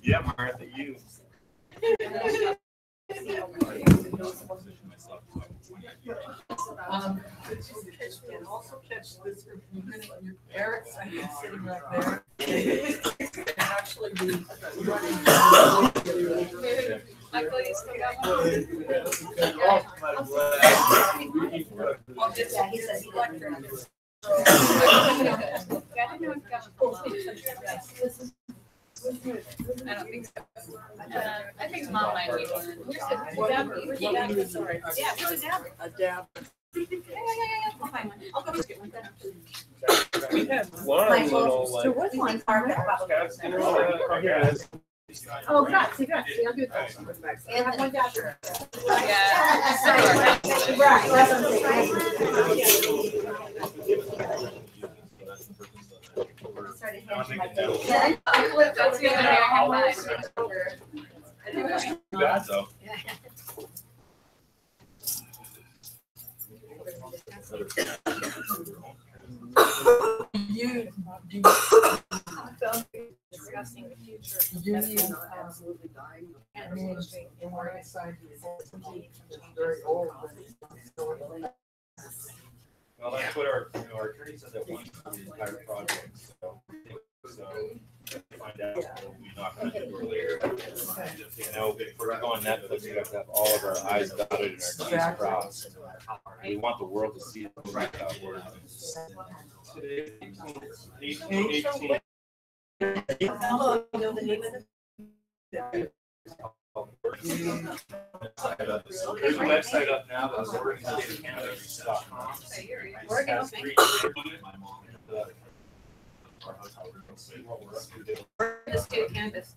Yeah, Martha, you. And also catch this Eric's sitting right there. And actually the running. Michael, you still got one? Yeah, he says he liked her. I don't think so. I think Mom might need one. Where's the dab? Sorry. Yeah, where's the dab? A dab. Yeah. I'll find one. I'll go get one. We had one little So like. what's one farmer? Oh, God, see, I'll do that. And have one dasher. Yeah. Right, that's what I'm saying. Started handing my baby. That's the other day I had mine. Bad though. Discussing the future. You need absolutely dying. I mean, in one side, it's very old, but it's not so old. Well, that's what our attorney said that one for the entire project, so find out what we're not gonna do earlier. You know, if we're gonna go on Netflix, we have to have all of our I's dotted and our T's crossed. We want the world to see the right word. Today, 18. There's a website up now that's OregonCannabis.com. Oregon, Let's do cannabis.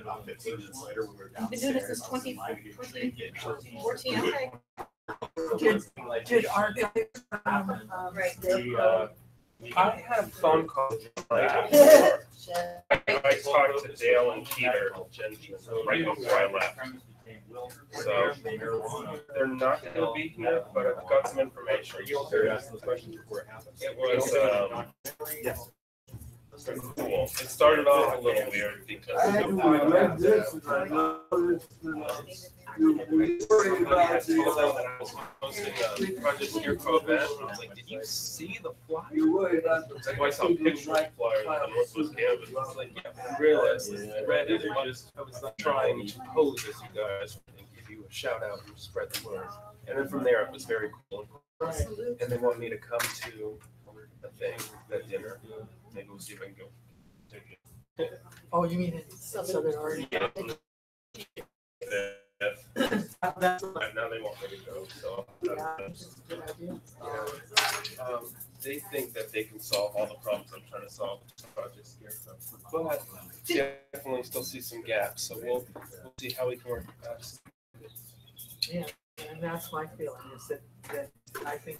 About 15 minutes later, we were I've been doing this since 2014. Okay. Did our guy, Right. I had a phone call. I talked to Dale and Peter right before I left. So they're not going to be here, but I've got some information. You'll hear asking those questions before it happens. It was cool. It started off a little weird because Project Your Corvette. I was like, did you see the flyer? It's like, I saw a picture of the flyer on Northwest Campus. I was like, yeah, I realized I read it. I was not trying to pose as you guys and give you a shout out and spread the word. And then from there, it was very cool. And they want me to come to the thing, that dinner. Maybe we'll see if I can go. oh, you mean it, so they're already. Now they want me to go, so. They think that they can solve all the problems I'm trying to solve with projects here, so. But definitely still see some gaps, so we'll see how we can work it out. Yeah, and that's my feeling is that I think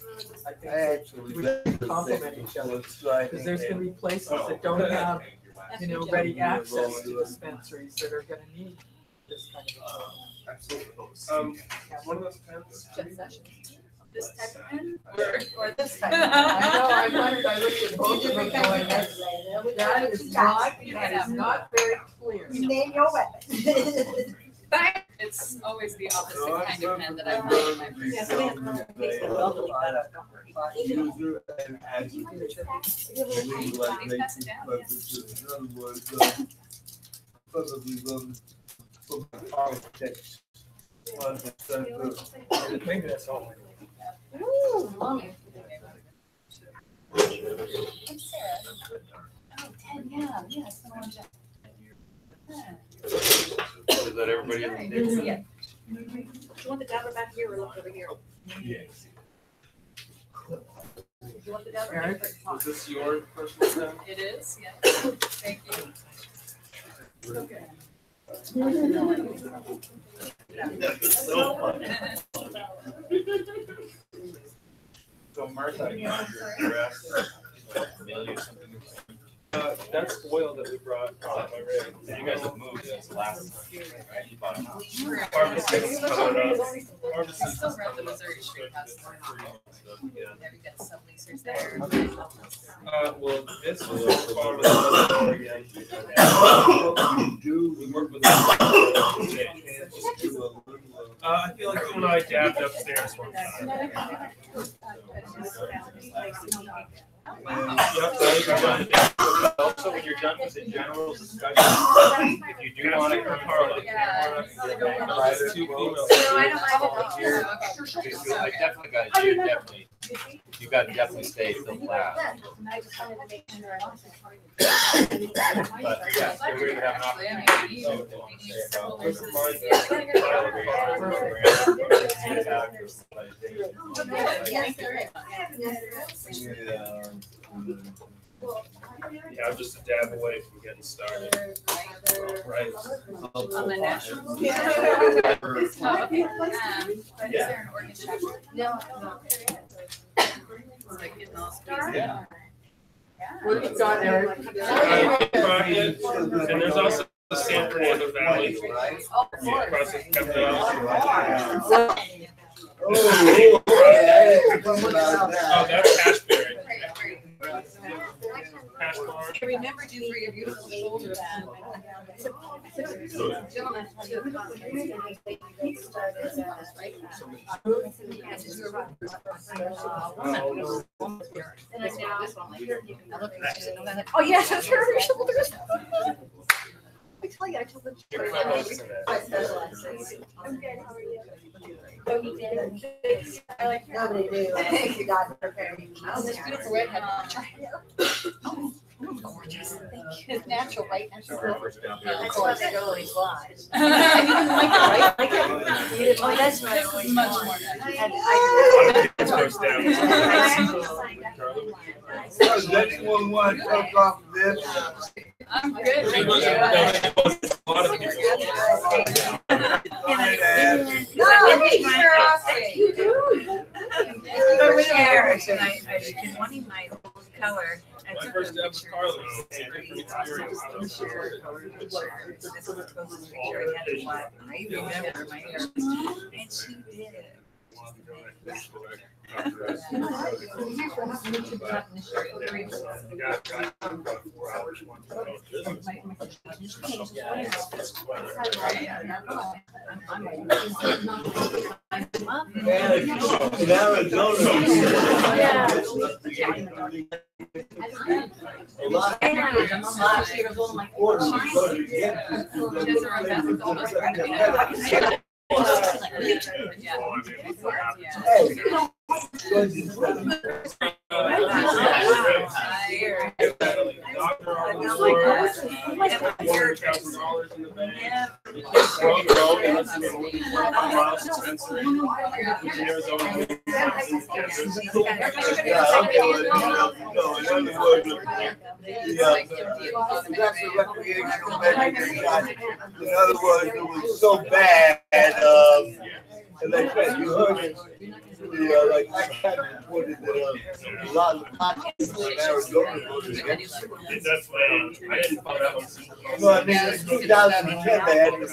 Actually, we complement each other. Because there's gonna be places that don't have, ready access to dispensaries that are gonna need this kind of. Absolutely. One of those pens. This type of pen Or this type. I know, I wondered, I looked at both of them going, that is not very clear. You name your weapon. It's always the opposite kind of pen that I find in my purse. Yeah, so we have to fix the welding better, don't worry. Maybe that's all. Ooh, mommy. I'm Sarah. Oh, Ted, yeah, it's the one job. Is that everybody? Yeah. Do you want the dabber back here or look over here? Yes. Do you want the dabber? Eric? Is this your personal pen? It is, yeah. Thank you. Okay. That's so funny. So Martha, you're asked That's oil that we brought on my rig. you guys have moved since last time, right? You bought a house. Pharmacy's coming up. I still run the Missouri Street House. Yeah. There we got subleasers there. Well, this was part of the Oregon. We work with I feel like you and I dabbed upstairs one time. Also, when you're done with the general discussion, if you do want to come Carla, There's two females. I definitely got you. Definitely, you got to definitely stay till last. But yeah, so we're gonna have an opportunity Yeah, I'm just a dab away from getting started. Right. On the national. Is there an organ chapter? No. It's like getting all space. Yeah. What have you got, Eric? And there's also the San Fernando Valley. Across the Oh, that's Ashbury. Remember to for your beautiful shoulders. Oh, yeah, that's her shoulders. I tell you, I told the I'm good, how are you? Oh, you did? I like nobody do. You got prepared. Oh, this beautiful redhead. Oh, gorgeous. Thank you. It's natural, right? Natural. Of course, it always lies. You didn't like it, right? You didn't like This that? is much more. And I. It's goes down. Does anyone want to talk off this? I'm good. Thank you. A lot of people. No, hey, you do. But with Eric, and I been wanting my old color. I My took first a dab was picture. Carlos. This is a picture I had to black. I remember my hair. And she did. In Arizona. A lot of orders go to get that's a recreational measure. In other words, it was so bad, and they said, you heard it, like I had reported that a lot of the population in Arizona voted against it. That's why I didn't find out. No, I mean, in 2010, they had this.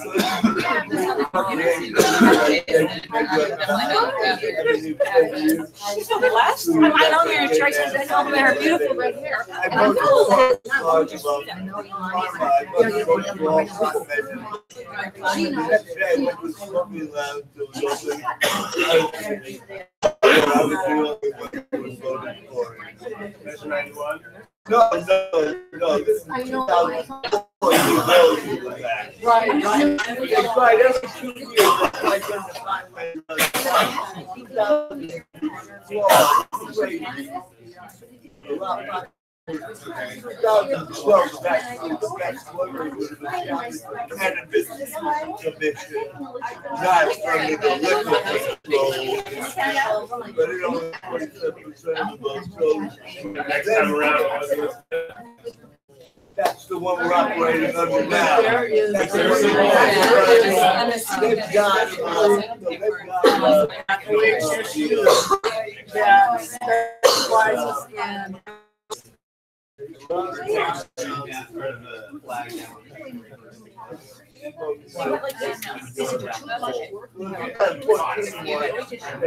The last time I know you're Tracy, they told me her beautiful red hair. I voted so large about pharma. I voted so small for measure. The next day, I went to the smoking lounge to open. I was the only one who was voting for it. That's 91. No, this is 2004. You know he was back. Right. That's right, every 2 years, it's like when the black man does. 2004, crazy. A lot of 2012, that's what it was, the Cannabis Commission, not from the liquor control, but it only 47% of those goes. Next time around, That's the one we're operating under now. There is. That's the one we're operating under. They've got, That specializes in. They went like this. They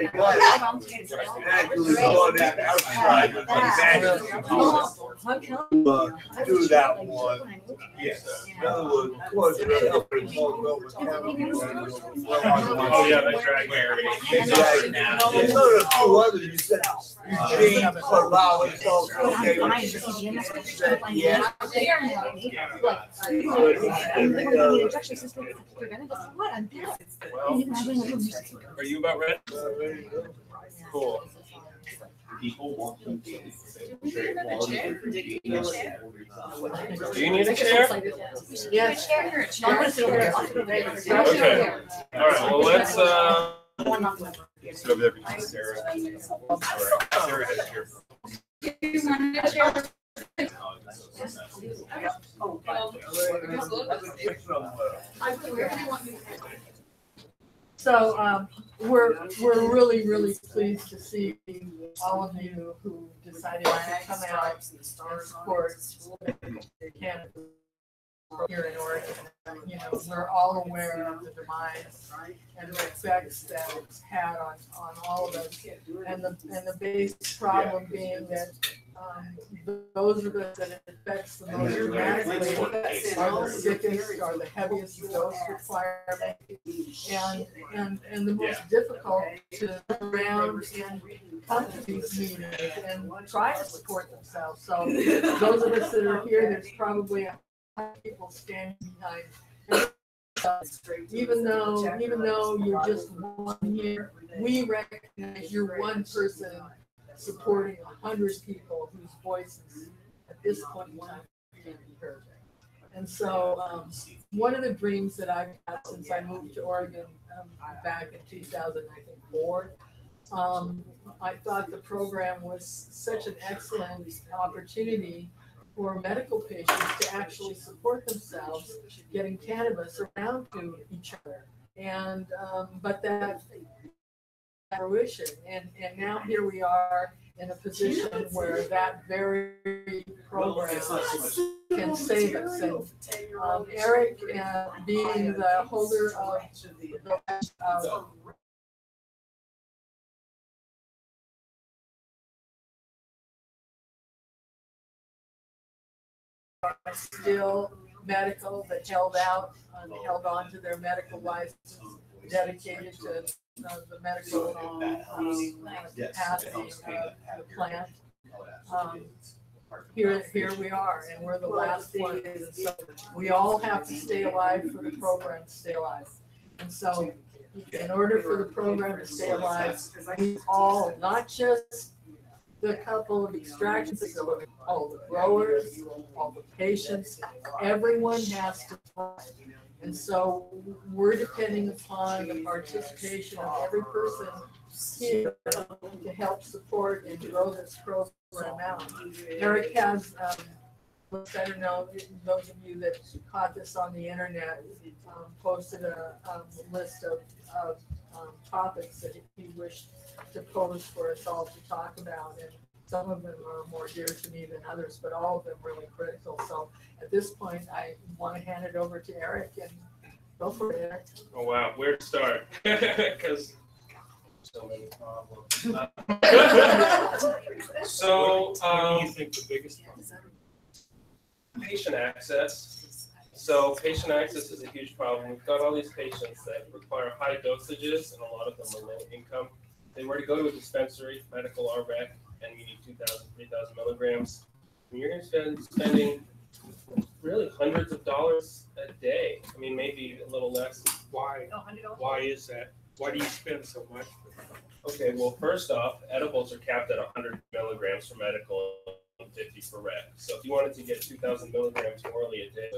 got it. Actually, bought it outside with do that one. Yes. In other words, of course, they're helping more Melbourne County. Oh, yeah, that's right. Exactly. There's a few others you said, Eugene, Corvallis, also. Yeah. Are you about ready? Cool. People want to be. Do you need a chair? Yes. Okay. All right, well, let's, Sit over there between Sarah. Sarah has your. So we're really, really pleased to see all of you who decided to come out and support the cannabis here in Oregon. You know, we're all aware of the demise and the effects that it's had on all of us. And the base problem being that those of us that it affects the most dramatically are the sickest, are the heaviest dose requirement, and the most difficult to around and come to these meetings and try to support themselves. So those of us that are here, there's probably people standing behind. Even though you're just one here, we recognize you're one person supporting 100 people whose voices at this point in time can be heard. And so one of the dreams that I've had since I moved to Oregon back in 2004, I thought the program was such an excellent opportunity for medical patients to actually support themselves getting cannabis around to each other. And but that fruition, and now here we are in a position where that very program can save us. And Eric, being the holder of still medical, but held on to their medical license, dedicated to the medical capacity of the plant. Here we are, and we're the last one. And so we all have to stay alive for the program to stay alive. And so in order for the program to stay alive, we all, not just the couple of extraction facilities, all the growers, all the patients, everyone has to thrive. And so we're depending upon the participation of every person here to help support and grow this program out. Eric has, I don't know, those of you that caught this on the internet, posted a list of topics that he wished to pose for us all to talk about. And some of them are more dear to me than others, but all of them really critical. So at this point, I want to hand it over to Eric and go for it, Eric. Oh, wow, where to start? Because so many problems. So, what do you think the biggest problem? Patient access. So patient access is a huge problem. We've got all these patients that require high dosages, and a lot of them are low income. They were to go to a dispensary, medical RREC, and you need 2,000, 3,000 milligrams. And you're going to be spending really hundreds of dollars a day. I mean, maybe a little less. Why? Why is that? Why do you spend so much? Okay, well, first off, edibles are capped at 100 milligrams for medical and 50 for rec. So if you wanted to get 2,000 milligrams orally a day,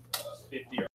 50 or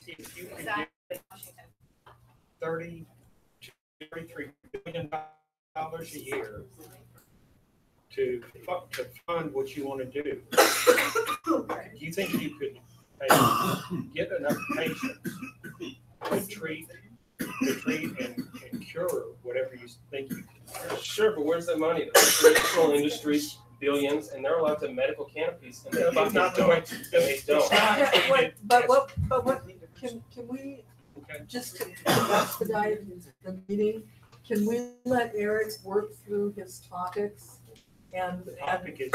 if you could get $30 to $33 billion a year to fund what you want to do, do you think you could get enough patients to treat and cure whatever you think you can? Sure, but where's the money? The recreational industry's billions, and they're allowed to medical cannabis, and they're It's not going to. They don't. But what, can we, Okay. just to expedite the meeting, can we let Eric work through his topics? And Topic is.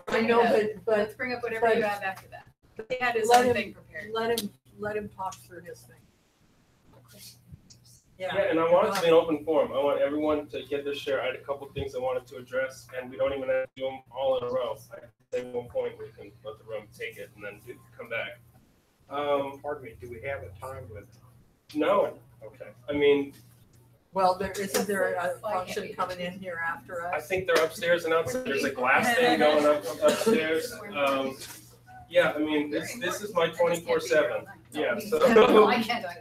I know, but Let's bring up whatever you have after that. He had his Let own him- thing prepared. let him talk through his thing. Yeah, and I want it to be an open forum. I want everyone to get their share. I had a couple things I wanted to address, and we don't even have to do them all in a row. I say one point, we can let the room take it and then come back. Pardon me, do we have a time limit? No, Okay. I mean, Well, isn't there a function coming in here after I us? think they're upstairs and outside. There's a glass thing going up upstairs. Yeah, I mean, this is my 24/7. Yeah, so. I can't do it.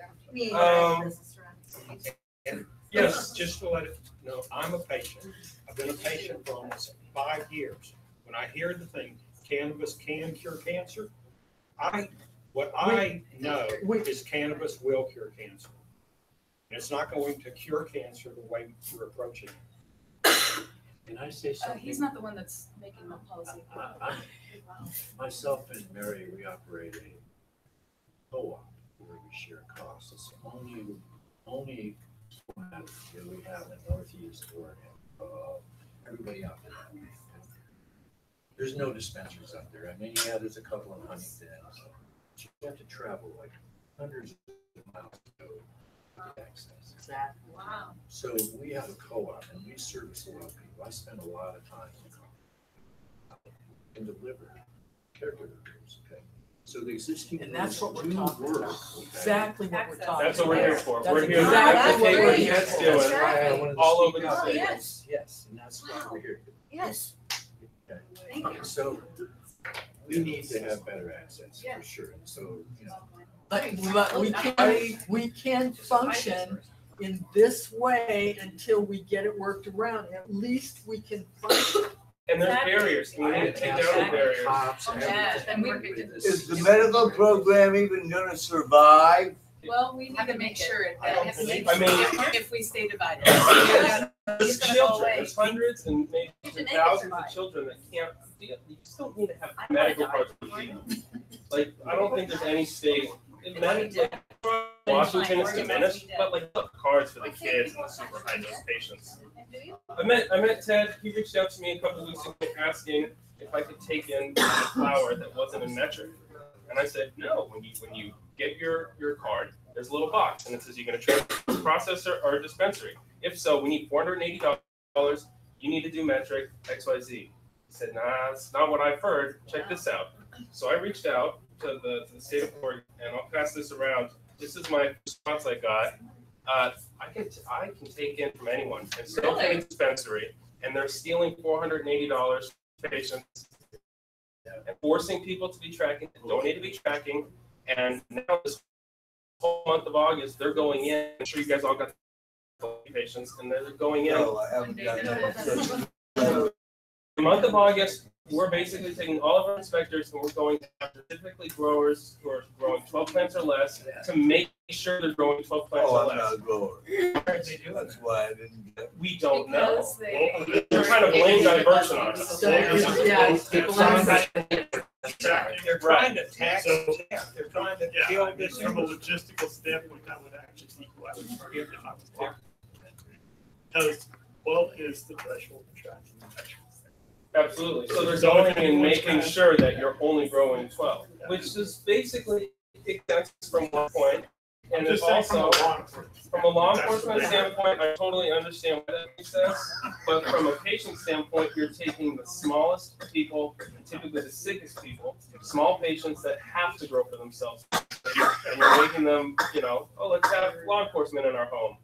Yes. Just to let it know, I'm a patient. I've been a patient for almost 5 years. When I hear the thing, cannabis can cure cancer, what I know is cannabis will cure cancer. And it's not going to cure cancer the way you're approaching it. Can I say something? He's not the one that's making the policy. Myself and Mary, we operate a co-op where we share costs. It's only format that we have in Northeast Oregon. Everybody out there. There's no dispensaries out there. I mean, yeah, there's a couple in Huntington. So you have to travel like hundreds of miles to go get access. Exactly. Wow. So we have a co-op and we service a lot of people. I spend a lot of time and deliver caregiver groups, okay? So the existing. And that's what we're do talking work, about. okay? Exactly what we're talking about. That's what we're here for. That's We're here to exactly what advocate we're what here Ted's for. doing That's why I wanted to all speak over the out. state. Yes, yes, and that's why we're here. Yes. Okay. Thank you. So we need to have better access for sure. And so, you know, But we can function in this way until we get it worked around. At least we can function. And there's barriers. We need to take down the barriers. cops, Yeah, and everything. Is the medical program even gonna survive? Well, we need to make sure it. I don't if we- believe so. I mean- If we stay divided. There's children, there's hundreds and maybe thousands of children that can't, you just don't need to have medical cards for people. Like, I don't think there's any state, Washington is diminished, but like, look, cards for the kids and the super high dose patients. I met Ted, he reached out to me a couple of weeks ago asking if I could take in a flower that wasn't in metric. And I said, no, when you get your card, there's a little box and it says you're gonna trade a processor or a dispensary. If so, we need $480, you need to do metric XYZ. He said, nah, that's not what I've heard, check this out. So I reached out to the state of Oregon, and I'll pass this around. This is my response I got. I can take in from anyone. It's still in a dispensary, and they're stealing $480 patients and forcing people to be tracking that don't need to be tracking. And now this whole month of August, they're going in. I'm sure you guys all got patients, and they're going in. No, I haven't done that. The month of August, we're basically taking all of our inspectors and we're going after typically growers who are growing 12 plants or less to make sure they're growing 12 plants Oh, or I'm less. not a grower. Why did they do That's it? why I didn't get. We don't know. Because they. They're trying to blame diversion on us. Yeah, people are- They're trying to tax, they're trying to kill this. From a logistical standpoint, that would actually equal out the target if I was there. Because 12 is the threshold for tracking. Absolutely. So they're going and making sure that you're only growing 12, which is basically exact from one point. And it's also, from a law enforcement standpoint, I totally understand why that makes sense. But from a patient standpoint, you're taking the smallest people, typically the sickest people, small patients that have to grow for themselves. And you're making them, oh, let's have law enforcement in our home.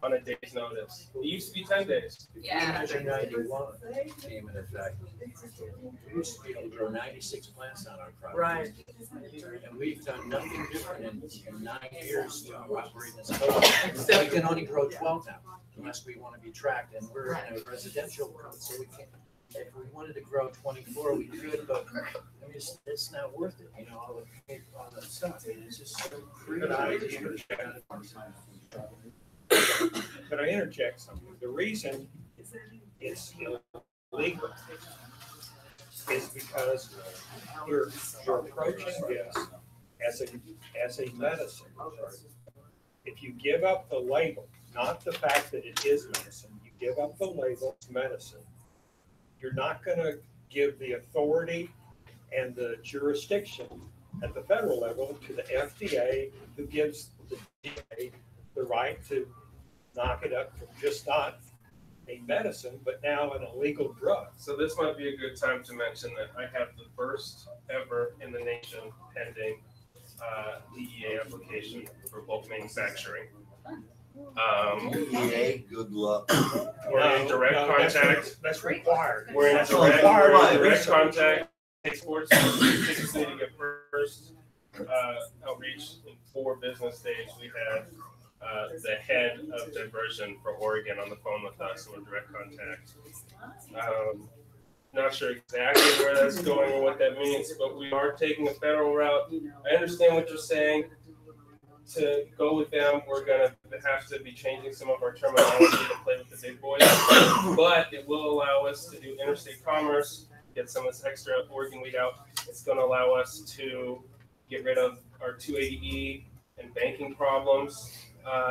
on a day's notice. It used to be 10 days. Yeah. 91 came in effect. We used to be able to grow 96 plants on our property. Right. And we've done nothing different in 9 years to operate this code. We can only grow 12 now, unless we want to be tracked, and we're in a residential code, so we can't. If we wanted to grow 24, we could, but I mean, it's not worth it, you know, all the stuff. I mean, it's just so But I interject something. The reason it's illegal is because you're approaching this as a medicine. If you give up the label, not the fact that it is medicine, you give up the label, it's medicine. You're not going to give the authority and the jurisdiction at the federal level to the FDA, who gives the DA the right to knock it up from just not a medicine, but now an illegal drug. So this might be a good time to mention that I have the first ever in the nation pending DEA application for bulk manufacturing. DEA, good luck. We're in direct contact. That's required. We're in That's direct, required. we're in direct contact. Sports tickets need to get first outreach in 4 business days. We had the head of diversion for Oregon on the phone with us, so we're in direct contact. Not sure exactly where that's going or what that means, but we are taking a federal route. I understand what you're saying. To go with them, we're going to have to be changing some of our terminology to play with the big boys, but it will allow us to do interstate commerce, get some of this extra Oregon weed out. It's going to allow us to get rid of our 280E and banking problems.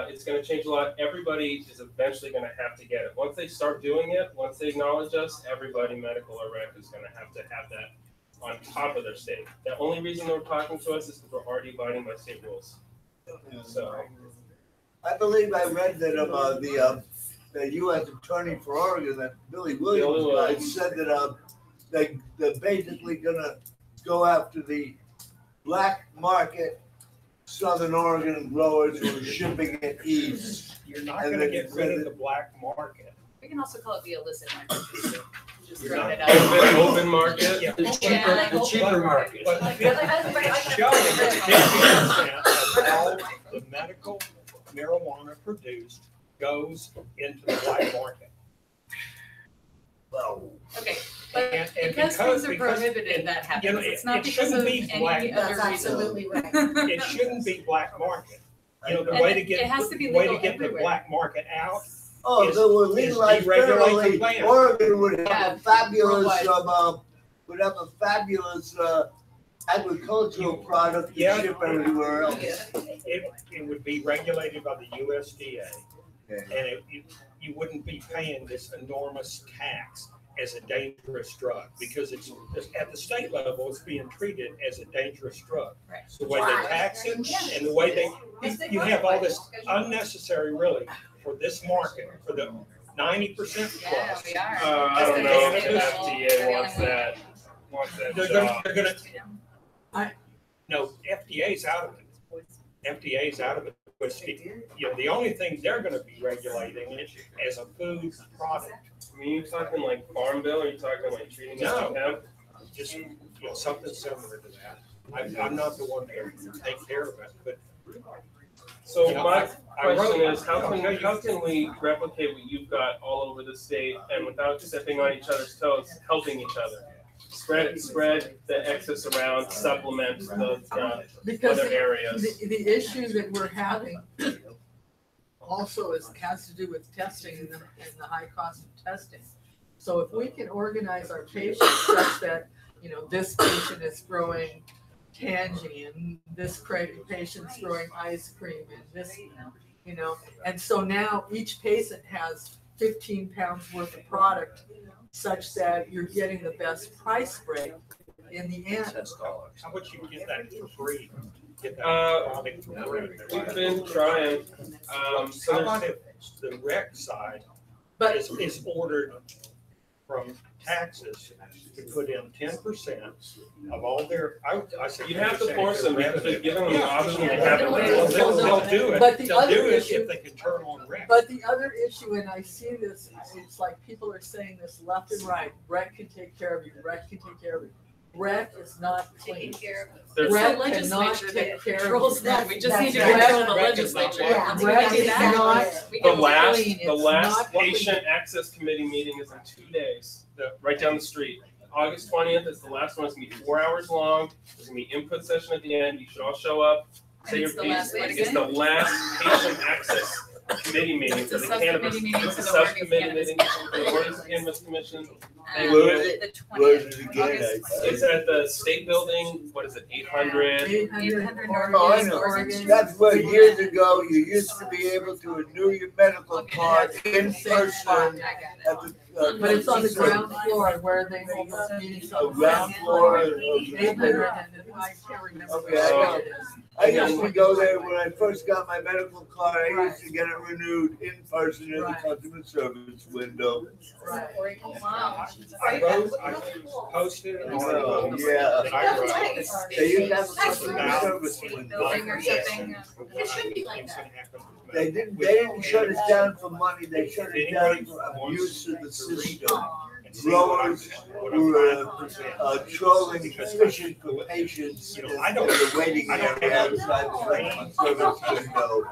It's going to change a lot. Everybody is eventually going to have to get it. Once they start doing it, once they acknowledge us, everybody, medical or rec, is going to have that on top of their state. The only reason they're talking to us is because we're already abiding by state rules. So, I believe I read that the U.S. Attorney for Oregon, that Billy Williams, said that they're basically gonna go after the black market Southern Oregon growers who are shipping it east. You're not gonna get rid of the black market. We can also call it the illicit market. Just You're throwing it not- out. open market. Yeah. The cheaper market. But showing that 50% of all the medical marijuana produced goes into the black market. Well, Okay, but And because things are prohibited, that happens. you know, It's it not because shouldn't of be black. any other That's reason. absolutely right. It shouldn't be black market. You know, the And way to it get, has to be the way to legal get the everywhere. black market out. oh, Is- they were is legalized deregulate the federally. plant. Oregon would have Yeah, a fabulous, worldwide. agricultural product to Yeah. ship everywhere else. It would be regulated by the USDA, Yeah. and you wouldn't be paying this enormous tax as a dangerous drug, because it's at the state level, it's being treated as a dangerous drug. Right. The way they tax it and the way you have all this unnecessary, really, for this market, for the 90% Yeah, plus. we are. I don't know if the FDA wants that They're job. gonna, no, FDA's out of it. FDA's out of it. Because, the only thing they're gonna be regulating it as a food product. I mean, you talking like Farm Bill, or are you talking like treating it like hemp? Just, something similar to that. I'm not the one to take care of it, but. So You know, my I wrote- question is, how can we replicate what you've got all over the state and without stepping on each other's toes, helping each other? Spread the excess around, supplement the Because other areas. the issue that we're having also has to do with testing and the high cost of testing. So if we can organize our patients such that, this patient is growing tangy and this patient's growing ice cream and this, and so now each patient has 15 pounds worth of product such that you're getting the best price break in the end. How about you get that for free? Get that product for free. We've been trying. So How there's- about if the rec side But is ordered from taxes to put in 10% of all their, I said. You have to 10% force them, of their because they've revenue. given them the option, they haven't. They'll do it. But the They'll other do it issue- if they can turn on rec. But the other issue, and I see this, it's like people are saying this left and right, rec can take care of you, rec can take care of you. Rec is not Taking clean. care of us. There's Rec the cannot legislature take that care of controls you. that. We just need to That's right. control the Rec is not legislature. working. Once we Rec do is that, not, we The can last, clean. the It's last not clean. patient access committee meeting is in 2 days, right down the street. August 20th is the last one. It's gonna be 4 hours long. There's gonna be input session at the end. You should all show up. Say your It's the piece. last what It's the again? last patient access committee meeting It's for a the cannabis. subcommittee meeting It's for a the Oregon subcommittee Cannabis meeting for the Oregon Cannabis Commission. Where is it? The Where is 20th. it again? August It's at the state building. What is it? 800. 800 Oh, I Oregon, know. Oregon. That's where years ago, you used to be able to renew your medical card in person spot. at the. But it's on the ground floor where they hold those meetings. The ground floor of the. 800, and I can't remember. Okay, I know. I used to go there when I first got my medical card. I used to get it renewed in person in the Right. customer service window. Right. Wow. I posted it on. Oh, yeah. I wrote. They used to have a It's customer about service State window. building or something. It should be like that. They didn't shut us down for money. They shut us down for abuse of the system. Growers were trolling fishing for patients in the waiting area outside the customer service window.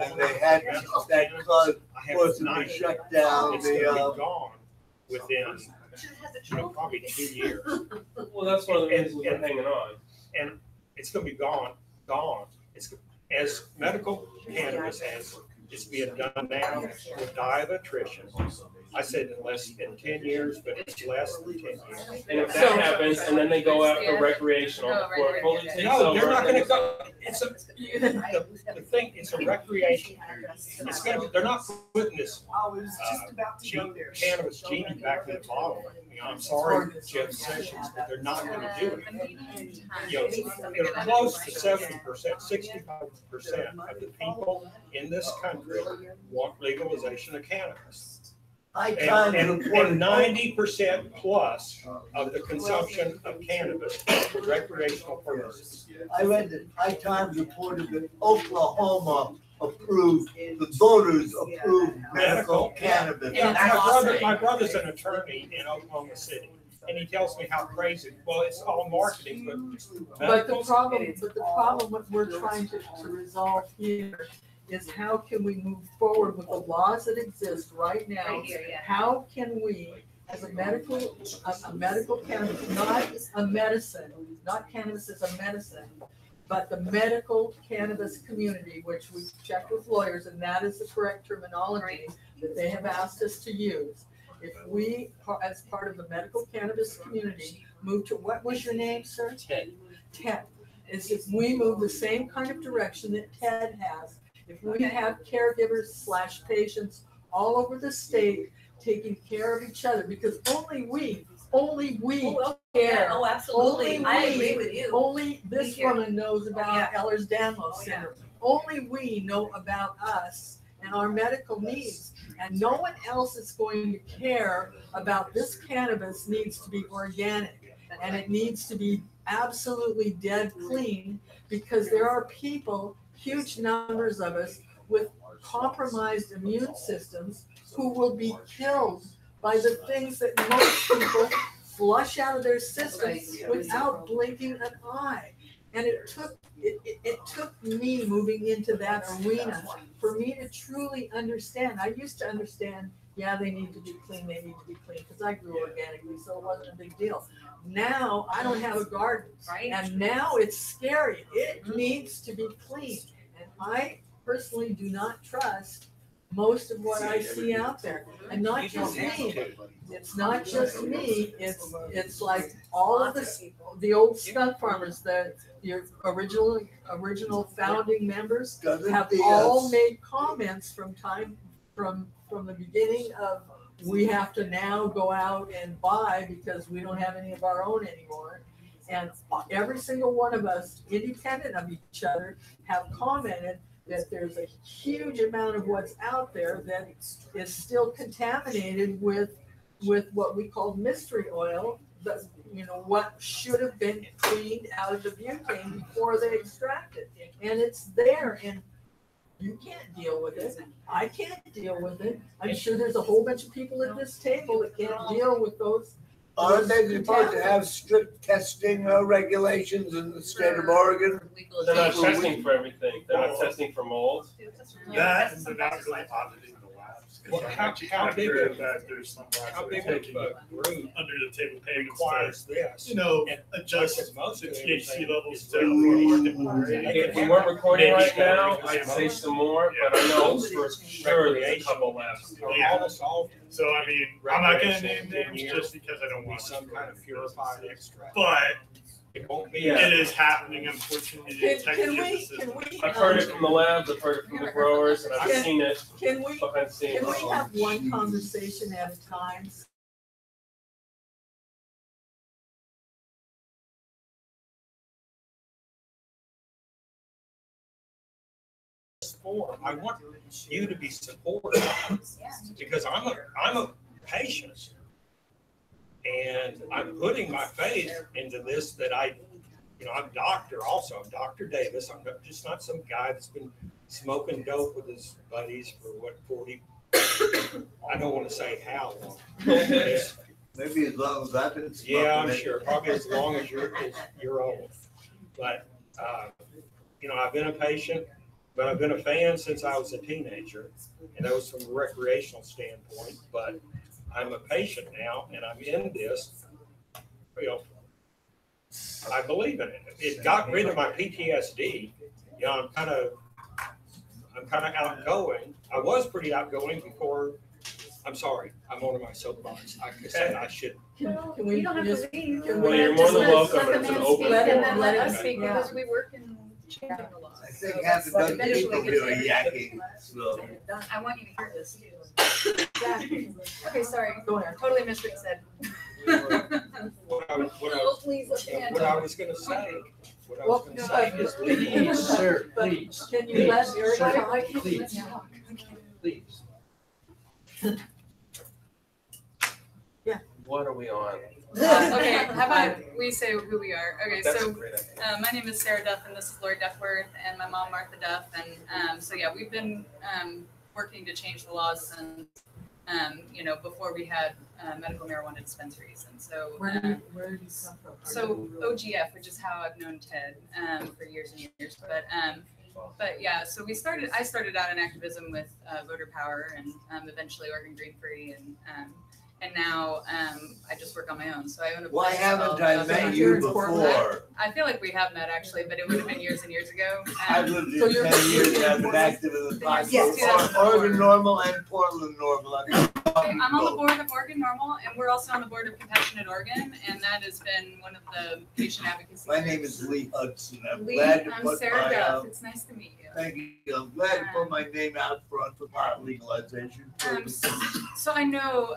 And they had that caused forcibly shut down It's gonna be the, gone within, probably 2 years. Well, that's one of the reasons we're hanging on. And it's gonna be gone. It's, as medical cannabis has, it's being done now with die of attrition. I said in less than 10 years, but it's less than 10 years. And if that happens, and then they go after recreational, No, before it fully takes No, over. they're not gonna go, the thing, it's a recreation. It's gonna be, they're not putting this, cannabis genie back in the bottle. You know, I'm sorry, Jeff Sessions, but they're not gonna do it. You know, they're close to 70%, 65% of the people in this country want legalization of cannabis. And 90% plus of the consumption of cannabis for recreational purposes. I read that High Times reported that Oklahoma approved, the voters approved medical cannabis. And my brother's an attorney in Oklahoma City, and he tells me how crazy, well, it's all marketing, But the problem what we're trying to resolve here is how can we move forward with the laws that exist right now? Right here, yeah. How can we, as a medical cannabis, not a medicine, not cannabis as a medicine, but the medical cannabis community, which we've checked with lawyers, and that is the correct terminology that they have asked us to use. If we, as part of the medical cannabis community, move to, what was your name, sir? Ted. Ted. Is if we move the same kind of direction that Ted has, if we have caregivers / patients all over the state taking care of each other, because only we care. Oh, absolutely. Only I we- agree with you. Only this We care. woman knows about Yeah. Ehlers-Danlos Oh, yeah. syndrome. Only we know about us and our medical needs. And no one else is going to care about this cannabis needs to be organic. And it needs to be absolutely dead clean, because there are people, huge numbers of us, with compromised immune systems who will be killed by the things that most people flush out of their systems without blinking an eye. And it took me moving into that arena for me to truly understand. I used to understand, yeah, they need to be clean, because I grew organically, so it wasn't a big deal. Now, I don't have a garden, Right. and now it's scary. It needs to be clean. And I personally do not trust most of what I see out there. And not just me. It's not just me. It's like all of the old skunk farmers, your original founding members have all made comments from the beginning of, we have to now go out and buy because we don't have any of our own anymore. And every single one of us, independent of each other, have commented that there's a huge amount of what's out there that is still contaminated with what we call mystery oil, but what should have been cleaned out of the butane before they extract it. And it's there in You can't deal with it. I can't deal with it. I'm sure there's a whole bunch of people at this table that can't deal with those. Aren't they supposed to have strict testing regulations in the state of Oregon? They're not testing for everything. They're not testing for mold. That and they're not really auditing the labs. Well, how big of that there's some labs how that big are of taking a group under the table payments requires this? you know, And adjust like most the of THC everything levels is to If we weren't recording right now, I'd say some more, but I know for sure there's a couple left. Almost all So I mean, I'm not gonna name names just because I don't be want some kind of purified extract. But It won't be. Yeah. it is happening, unfortunately. in Texas. Can we? I've heard it from the labs, I've heard it from the growers, and I've seen it Can we, behind the scenes. can we have one conversation at a time? For. I want you to be supportive because I'm a patient. And I'm putting my faith into this that I'm a doctor also. I'm Dr. Davis. I'm just not some guy that's been smoking dope with his buddies for what, 40, I don't want to say how long. Maybe as long as I've been smoking. Yeah, I'm sure, probably as long as you're old. But, I've been a patient, but I've been a fan since I was a teenager. And that was from a recreational standpoint, but I'm a patient now and I'm in this, I believe in it. It got rid of my PTSD. I'm kind of outgoing. I was pretty outgoing before. I'm sorry, I'm on my soapbox. I said I should. Can we just? Well, you're more than welcome. It's an open Let forum. it- let it Us speak speak. because we work in changing the law. I think half a dozen people here are yakking, so. I want you to hear this too. Okay, sorry. Go ahead. Totally missed what you said. What I Please, was gonna say, is Please, sir, but please. Can you let Eric Sir, talk? please. Please. What are we on? Okay, how about we say who we are? Okay, That's a so great idea. my name is Sarah Duff and this is Lori Duffworth and my mom Martha Duff. And so yeah, we've been working to change the laws since before we had medical marijuana dispensaries. And so Where did you come from? so OGF, which is how I've known Ted for years and years. But yeah, so I started out in activism with voter power and eventually Oregon Green Free and now I just work on my own. So I own a Why place haven't called, I met you before? I feel like we have met actually, but it would have been years and years ago. I've lived So here you're- 10 years and I've been active in the party. Yes. Oregon Normal and Portland Normal. I'm on the board of Oregon Normal, and we're also on the board of Compassionate Oregon, and that has been one of the patient advocacy. My name is Lee Hudson. I'm Lee. glad to I'm put Sarah my, Duff. It's nice to meet you. thank you. I'm glad to put my name out front for pot legalization. So I know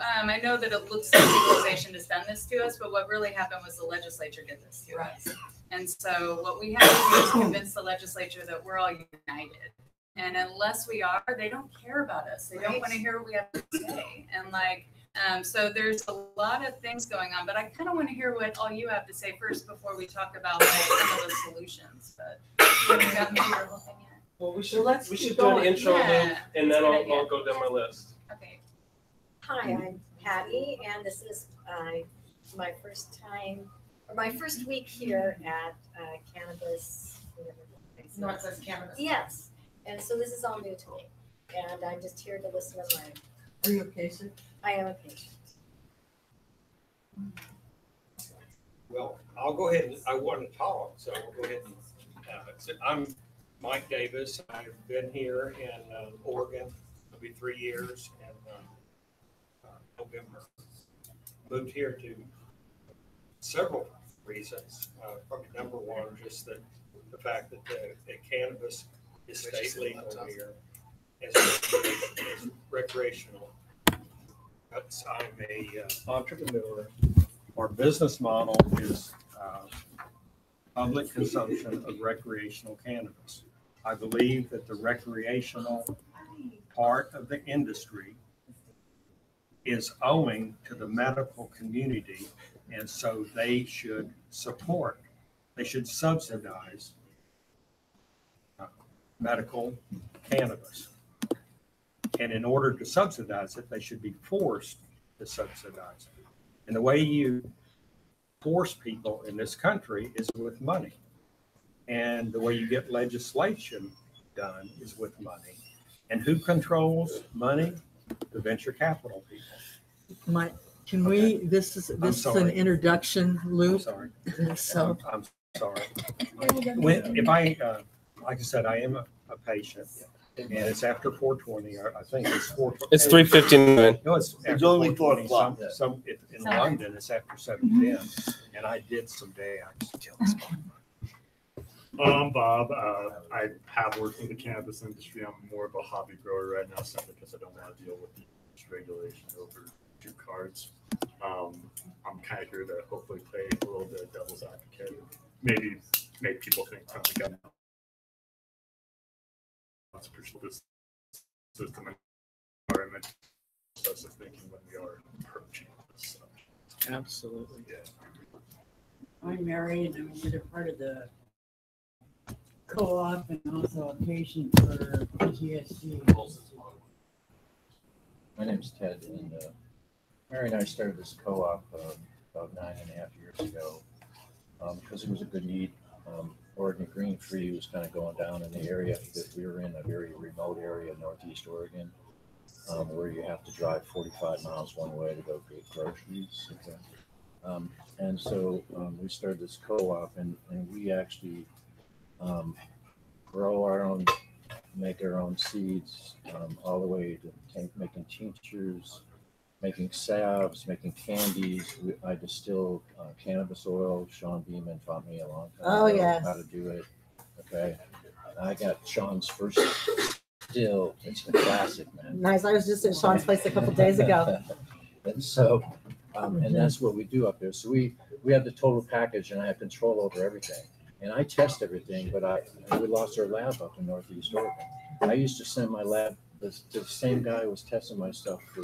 that it looks like legalization has done this to us, but what really happened was the legislature did this to us. And so what we have to do is convince the legislature that we're all united. And unless we are, they don't care about us. They don't want to hear what we have to say. And so there's a lot of things going on, but I kind of want to hear what all you have to say first before we talk about some of the solutions. But you haven't gotten through your whole thing yet. Well, we So let's should keep do an going. intro Yeah, loop and then that's a good I'll go down my list. Okay. Hi, I'm Patty, and this is my first time, or my first week here at Cannabis. Northwest Cannabis. Yes, and so this is all new to me, and I'm just here to listen and learn. Are you a patient? I am a patient. Well, I'll go ahead and I want to talk, so I'll go ahead and I'm Mike Davis. I've been here in Oregon. It'll be 3 years in November. Moved here to several reasons. Probably number one, just the fact that the cannabis is state legal here as recreational. I'm a entrepreneur. Our business model is public consumption of recreational cannabis. I believe that the recreational part of the industry is owing to the medical community, and so they should support, they should subsidize medical cannabis. And in order to subsidize it, they should be forced to subsidize it. And the way you force people in this country is with money. And the way you get legislation done is with money. And who controls money? The venture capital people. Can we, this is an sorry. introduction I'm loop. sorry. So I'm sorry. If I, like I said, I am a patient, and it's after 4:20. I think it's 4:20. It's 3:59. No, it's after only 4 4:20. o'clock. In London, it's after 7:10, and I did some day. I'm Bob. I have worked in the cannabis industry. I'm more of a hobby grower right now, simply because I don't want to deal with the regulation over 2 cards. I'm kind of here to hopefully play a little bit of devil's advocate, maybe make people think from the government. Let's push this system environment process of thinking when we are approaching this. absolutely. I'm married and I'm a part of the co-op and also a patient for PTSD. My name's Ted, and Mary and I started this co-op about 9.5 years ago because it was a good need. Oregon Green Free was kind of going down in the area that we were in, a very remote area, northeast Oregon, where you have to drive 45 miles one way to go get groceries. And so we started this co-op, and we actually grow our own, make our own seeds, all the way to making tinctures, making salves, making candies. I distill cannabis oil. Sean Beeman taught me a long time ago how to do it. Okay, I got Sean's first still. It's a classic, man. Nice. I was just at Sean's place a couple days ago. And so, and that's what we do up there. So we have the total package, and I have control over everything. And I test everything, but we lost our lab up in Northeast Oregon. I used to send my lab. The same guy who was testing my stuff for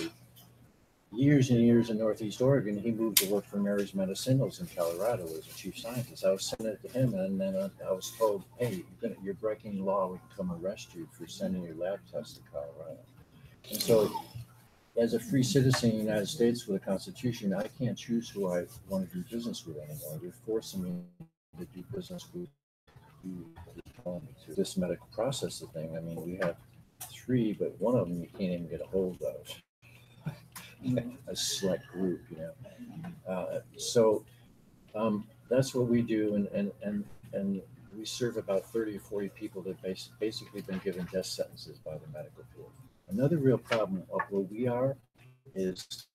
years and years in Northeast Oregon. He moved to work for Mary's Medicinals in Colorado as a chief scientist. I was sending it to him, and then I was told, "Hey, you're breaking the law. We can come arrest you for sending your lab tests to Colorado." And so, as a free citizen in the United States with a constitution, I can't choose who I want to do business with anymore. They're forcing me to do business with this medical processing thing. I mean, we have 3, but one of them you can't even get a hold of. A select group, So that's what we do, and we serve about 30 or 40 people that basically been given death sentences by the medical field. Another real problem of where we are is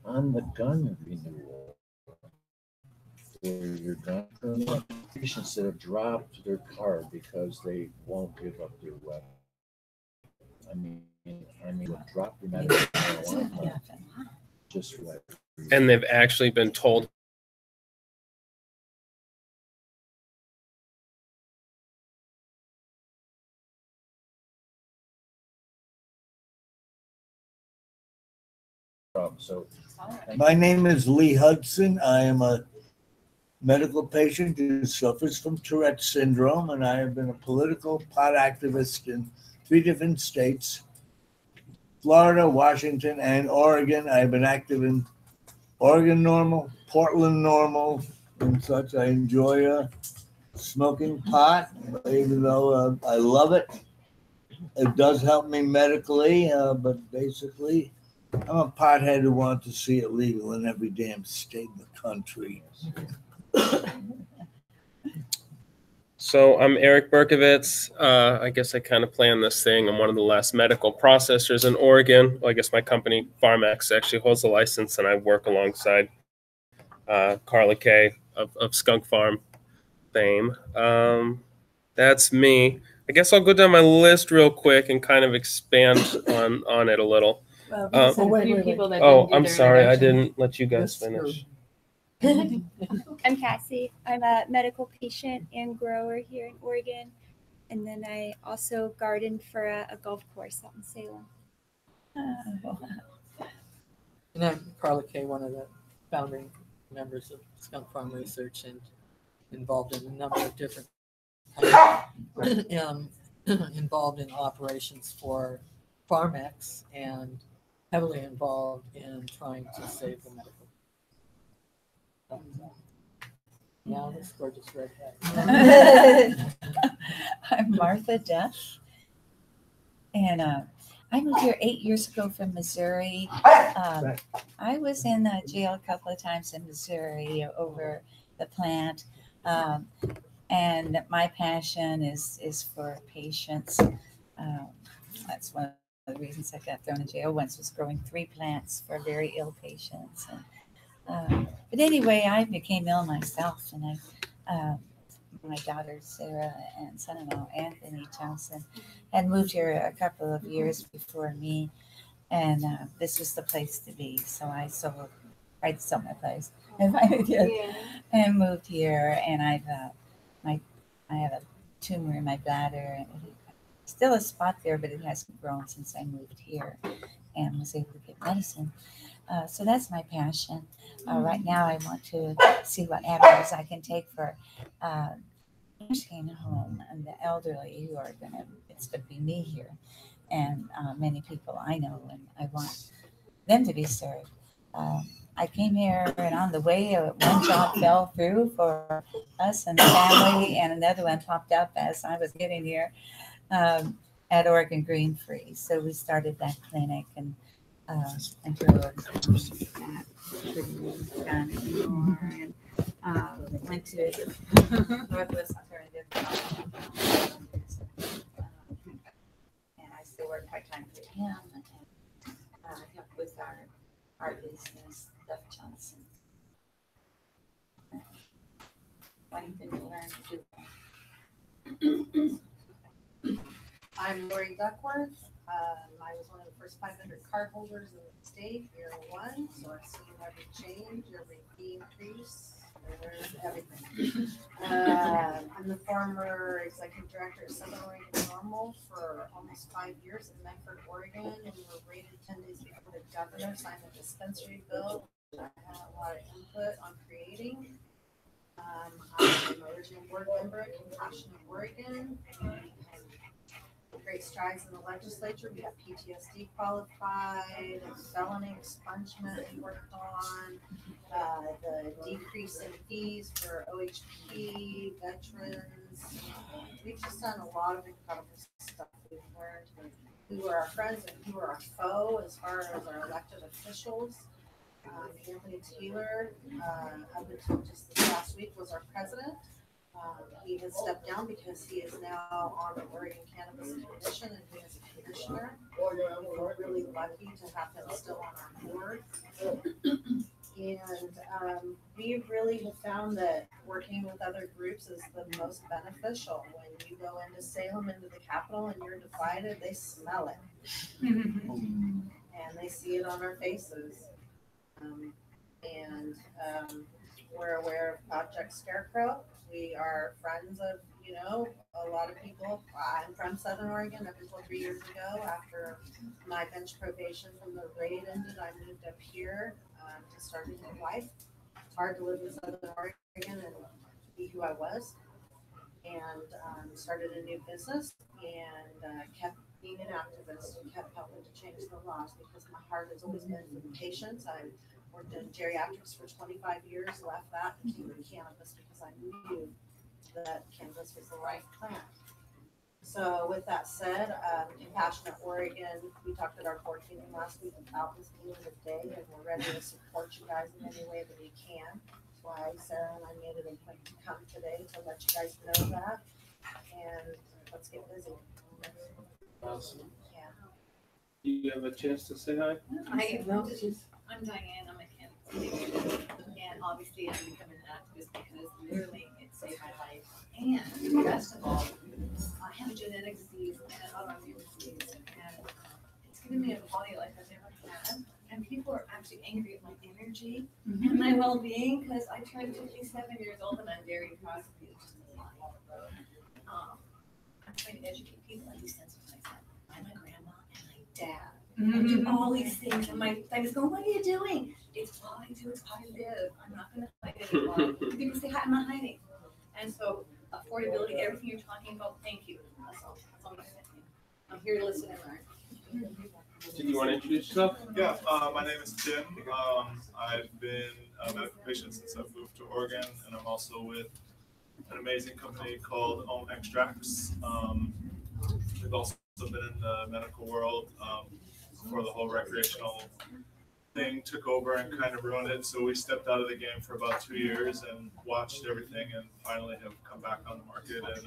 on the gun renewal. For your gun permit, patients that have dropped their card because they won't give up their weapon. I mean, drop your medical marijuana just for that reason. And they've actually been told. So, my name is Lee Hudson. I am a medical patient who suffers from Tourette syndrome, and I have been a political pot activist in 3 different states, Florida, Washington, and Oregon. I've been active in Oregon NORML, Portland NORML, and such. I enjoy smoking pot, even though I love it. It does help me medically, but basically, I'm a pothead who wants to see it legal in every damn state in the country. So I'm Eric Berkovitz. I guess I kind of planned this thing. I'm one of the last medical processors in Oregon. Well, I guess my company, PharmX, actually holds a license, and I work alongside Carla Kay of Skunk Farm fame. That's me. I guess I'll go down my list real quick and kind of expand on it a little. Well, I'm sorry. I didn't let you guys finish. I'm Cassie. I'm a medical patient and grower here in Oregon. And then I also garden for a golf course out in Salem. And I'm Carla Kay, one of the founding members of Skunk Farm Research and involved in a number of different involved in operations for Pharmex and heavily involved in trying to save the medical. Now this gorgeous redhead. I'm Martha Duff, and I moved here 8 years ago from Missouri. I was in jail a couple of times in Missouri over the plant, and my passion is for patients. That's one of the reasons I got thrown in jail once, was growing 3 plants for very ill patients. But anyway, I became ill myself, and my daughter Sarah and son-in-law Anthony Johnson had moved here a couple of years before me, and this was the place to be. So I sold my place and moved here. And I have a tumor in my bladder, and still a spot there, but it hasn't grown since I moved here and was able to get medicine. So that's my passion. Right now, I want to see what avenues I can take for nursing home and the elderly who are it's going to be me here, and many people I know, and I want them to be served. I came here, and on the way, one job fell through for us and the family, and another one popped up as I was getting here at Oregon Green Free. So we started that clinic, and until done anymore, and went to Northwest Alternative, and I still work part-time for him, and help with our business, Duff Johnson. One thing to learn to do. I'm Lori Duckworth. I was one of the first 500 cardholders in the state, year 1, so I've seen every change, every fee increase, everything. I'm the former executive director of Southern Oregon Normal for almost 5 years in Medford, Oregon, and we were rated 10 days before the governor signed the dispensary bill. I had a lot of input on creating. I'm an original board member at Compassionate Oregon. Great strides in the legislature. We have PTSD qualified, felony expungement we worked on, the decrease in fees for OHP, veterans. We've just done a lot of incredible stuff. We've learned who are our friends and who are our foe as far as our elected officials. Anthony Taylor, up until just this last week, was our president. He has stepped down because he is now on the Oregon Cannabis Commission and he is a commissioner. We're really lucky to have him still on our board. And we really have found that working with other groups is the most beneficial. When you go into Salem, into the Capitol, and you're divided, they smell it. And they see it on our faces. We're aware of Project Scarecrow. We are friends of, a lot of people. I'm from Southern Oregon. Up until 3 years ago, after my bench probation from the raid ended, I moved up here to start a new life. It's hard to live in Southern Oregon and be who I was. And started a new business and kept being an activist and kept helping to change the laws because my heart has always been for the patients. I worked in geriatrics for 25 years, left that, and came to cannabis because I knew that cannabis was the right plant. So with that said, Compassionate Oregon, we talked at our board meeting last week about this being the day, and we're ready to support you guys in any way that we can. That's why Sarah and I made it a point to come today to let you guys know that. And let's get busy. Awesome. Yeah. Do you have a chance to say hi? I'm Diane. I'm a cannabis and obviously I'm becoming an activist because literally it saved my life. And best of all, I have a genetic disease and an autoimmune disease, and it's given me a quality of life I've never had. And people are actually angry at my energy and my well-being because I turned 57 years old and I'm very proud to be just alive. I'm trying to educate people and desensitize them. I'm a grandma and my dad. I do all these things, and my friend is going, "What are you doing?" It's all I do. It's how I live. I'm not going to hide anymore. People say, "Hi, I'm not hiding." And so, affordability, everything you're talking about, thank you. That's all all my opinion. I'm here to listen and learn. Do you want to introduce yourself? Yeah, my name is Tim. I've been a medical patient since I moved to Oregon, and I'm also with an amazing company called OMMP Extracts. We've also been in the medical world before the whole recreational thing took over and kind of ruined it. So we stepped out of the game for about 2 years and watched everything, and finally have come back on the market. And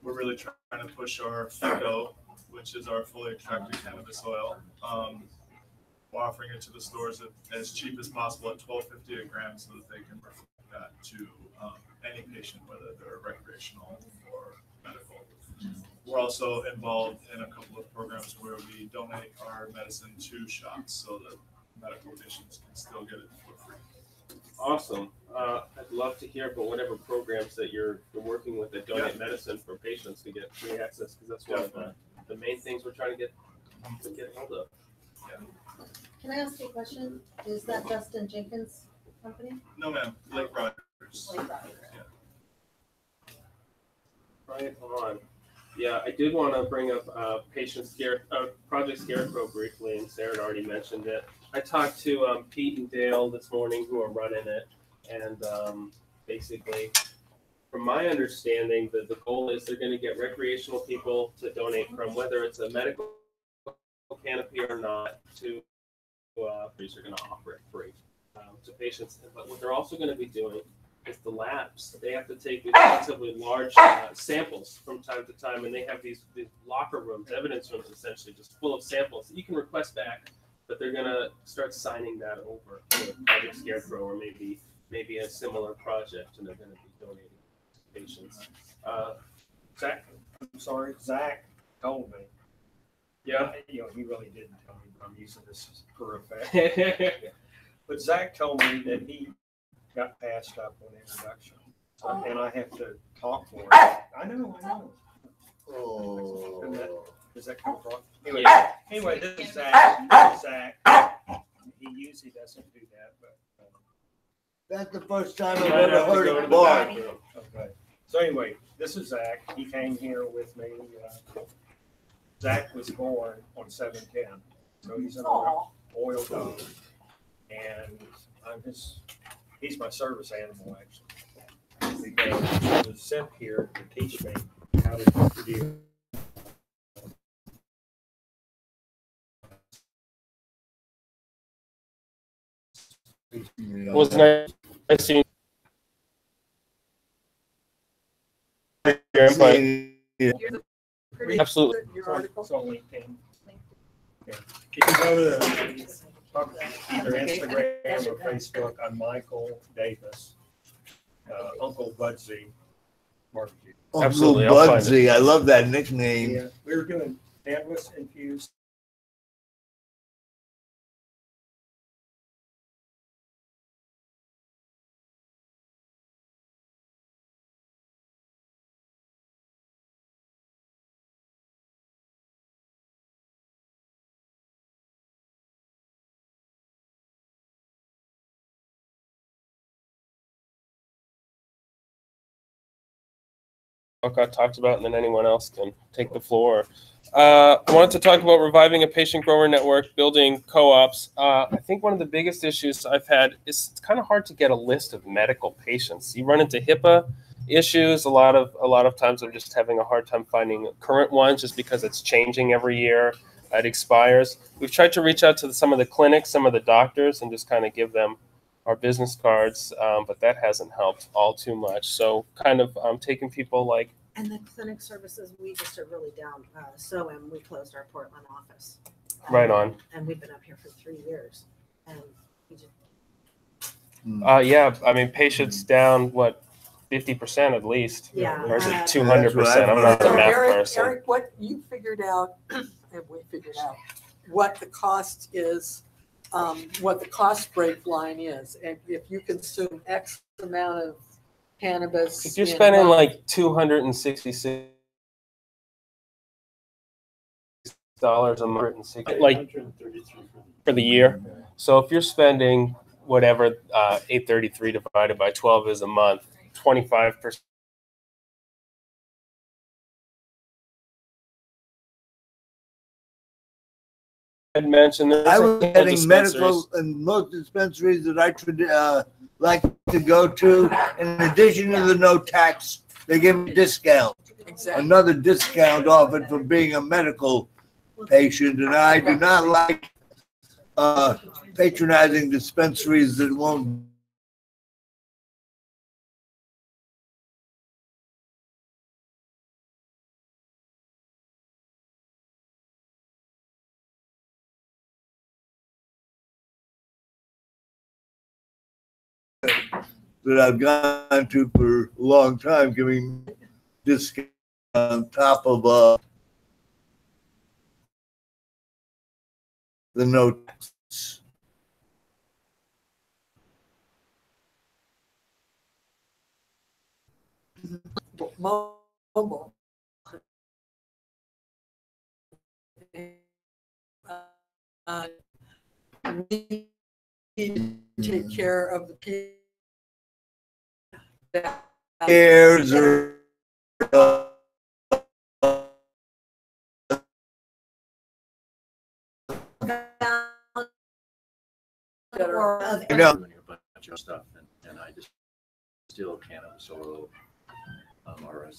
we're really trying to push our FICO, which is our fully extracted cannabis oil. We're offering it to the stores as cheap as possible at $12.50 a gram, so that they can reflect that to any patient, whether they're recreational or medical. We're also involved in a couple of programs where we donate our medicine to shops so that medical patients can still get it for free. Awesome. I'd love to hear about whatever programs that you're working with that donate medicine for patients to get free access, because that's one of the main things we're trying to get hold of. Can I ask you a question? Is that Justin Jenkins' company? No, ma'am. Lake Riders. Lake Riders. Right on. Yeah, I did want to bring up Project Scarecrow briefly, and Sarah had already mentioned it. I talked to Pete and Dale this morning, who are running it, and basically, from my understanding, the goal is they're going to get recreational people to donate from, whether it's a medical canopy or not, to they're going to offer it free to patients. But what they're also going to be doing is the labs. They have to take these relatively large samples from time to time, and they have these locker rooms, evidence rooms, essentially, just full of samples that you can request back. But they're going to start signing that over to Project Scarecrow, or maybe a similar project, and they're going to be donating to patients. Zach, I'm sorry, Zach told me. Yeah. You know, he really didn't tell me, but I'm using this for effect. But Zach told me that he got passed up on introduction, and I have to talk for him. I know. Oh. Does that come across? Anyway, this is Zach. He usually doesn't do that, but that's the first time I've ever heard of Bart. Okay. So anyway, this is Zach. He came here with me. Zach was born on 7/10, so he's an oil dog, and he's my service animal, actually, because he was sent here to teach me how to produce. It was nice seeing your input. Absolutely. It's on LinkedIn. Yeah. If you go to either Instagram or Facebook, I'm Michael Davis, Uncle Budsy Barbecue. Uncle Budsy, I love that nickname. Yeah, we were doing cannabis infused. Got talked about, and then anyone else can take the floor. I wanted to talk about reviving a patient grower network, building co-ops. I think one of the biggest issues I've had is it's kind of hard to get a list of medical patients. You run into HIPAA issues. A lot of times I'm just having a hard time finding current ones, just because it's changing every year. It expires. We've tried to reach out to some of the clinics, some of the doctors, and just kind of give them our business cards, but that hasn't helped all too much. So kind of taking people like. And the clinic services, we just are really down. We closed our Portland office. Right on. And we've been up here for 3 years. And we just. Yeah, I mean, patients down, what, 50% at least? Yeah. Or is it 200%? I'm not a math person. Eric, what you figured out, and we figured out, what the cost is, what the cost break line is. And if you consume X amount of cannabis. If you're spending like $266 a month, like for the year. So if you're spending whatever $833 divided by 12 is a month, 25% had mentioned there's I a was couple getting dispensaries. medical in most dispensaries that I like to go to. In addition to the no tax, they give me a discount, Exactly. another discount off it for being a medical patient. And I do not like patronizing dispensaries that won't. That I've gone to for a long time, giving discount on top of the no tax. Mobile. We need to take care of the people. Cares or Or of I know. Doing a bunch of stuff, and I just still cannabis oil, or